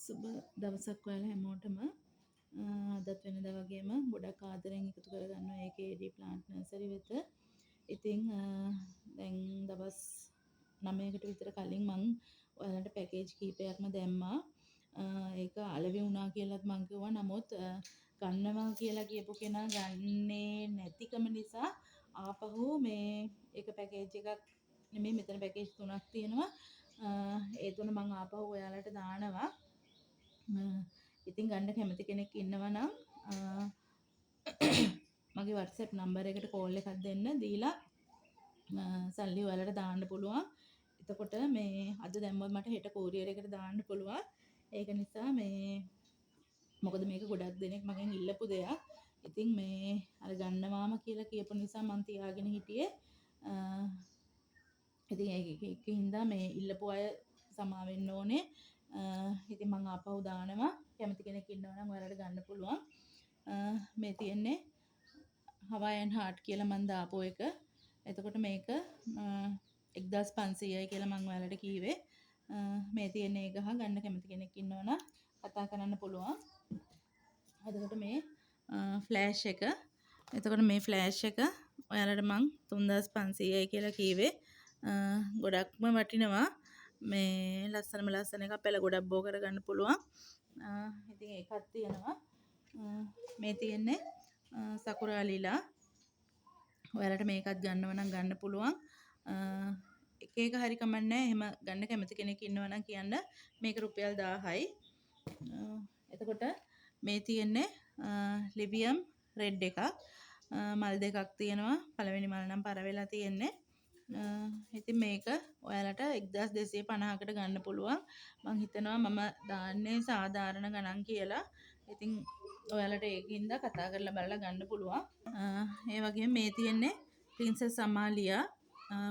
සුබ දවසක් ඔයාලා හැමෝටම අදත් වෙනදා වගේම ගොඩක් ආදරෙන් එකතු කරගන්නවා AKD plant nursery වෙත. ඉතින් දැන් දවස් 9කට විතර කලින් මම ඔයාලට පැකේජ් කීපයක්ම දැම්මා. ඒක අලෙවි වුණා කියලාත් මම කිව්වා. නමුත් ගන්නවා කියලා කියපු කෙනා ගන්නේ නැතිකම නිසා ආපහු මේ එක පැකේජ් එකක් නෙමෙයි මෙතන පැකේජ් 3ක් තියෙනවා. ඒ තුන මම ආපහු ඔයාලට දානවා. ඉතින් ගන්න කැමති කෙනෙක් ඉන්නවා නම් මගේ WhatsApp නම්බර් එකට කෝල් එකක් දෙන්න දීලා සල්ලි ඔයාලට දාන්න පුළුවන්. එතකොට මේ අද දැම්මොත් මට හෙට කෝරියර් එකට දාන්න පුළුවන්. ඒක නිසා මොකද මේක ගොඩක් දෙනෙක් මගෙන් ඉල්ලපු දෙයක්. ඉතින් මේ අර ගන්නවාම කියලා කියපු නිසා මම තියාගෙන හිටියේ. ඉතින් ඒකින්ද මේ ඉල්ලපු අය සමා වෙන්න ඕනේ. ඉතින් මම ආපහු දානවා. කැමති කෙනෙක් ඉන්නවා නම් ඔයාලට ගන්න පුළුවන්. මේ තියෙන්නේ හවායන් හාට් කියලා මම දාපු එක. එතකොට මේක 1500යි කියලා මම ඔයාලට කීවේ. මේ තියෙන්නේ ඒ ගහ ගන්න කැමති කෙනෙක් ඉන්නවා නම් කතා කරන්න පුළුවන්. එතකොට මේ ෆ්ලෑෂ් එක. එතකොට මේ ෆ්ලෑෂ් එක ඔයාලට මම 3500යි කියලා කීවේ. ගොඩක්ම වටිනවා. මේ ලස්සන එකක් පෙළ ගොඩක් බෝ කරගන්න පුළුවන්. ඉතින් ඒකක් තියෙනවා. මේ තියෙන්නේ සකුරා ලීලා. ඔයාලට මේකත් ගන්නව නම් ගන්න පුළුවන්. එක එක හරි කමන්නේ. එහෙම ගන්න කැමති කෙනෙක් ඉන්නවා නම් කියන්න. මේක රුපියල් 1000යි. එතකොට මේ තියෙන්නේ ලිවියම් රෙඩ් එකක්. මල් දෙකක් තියෙනවා. පළවෙනි මල් නම් පර වෙලා තියෙන්නේ. ඉතින් මේක ඔයාලට 1250කට ගන්න පුළුවන්. මම හිතනවා මම දාන්නේ සාධාරණ ගණන් කියලා. ඉතින් ඔයාලට ඒකින්ද කතා කරලා බලලා ගන්න පුළුවන්. ඒ වගේම මේ තියෙන්නේ ප්‍රින්සස් අමාලියා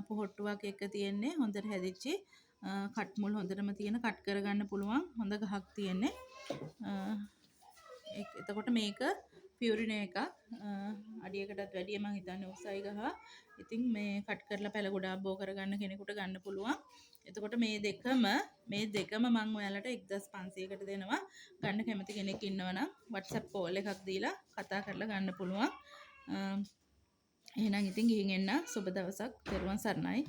පොහොට්ටුවක් එක තියෙන්නේ. හොඳට හැදිච්චි කට් මුල් හොඳටම තියෙන කට් කරගන්න පුළුවන්. හොඳ ගහක් තියෙන්නේ. එතකොට මේක පියුරිනේ එකක්. අඩියකටත් වැඩිය මම හිතන්නේ උසයි ගහ. ඉතින් මේ කට් කරලා පැල ගොඩාක් බෝ කරගන්න කෙනෙකුට ගන්න පුළුවන්. එතකොට මේ දෙකම මම ඔයාලට 1500කට දෙනවා. ගන්න කැමති කෙනෙක් ඉන්නවා නම් WhatsApp call එකක් දීලා කතා කරලා ගන්න පුළුවන්. එහෙනම් ඉතින් ගිහින් එන්න. සුබ දවසක්. පෙරවන් සරණයි.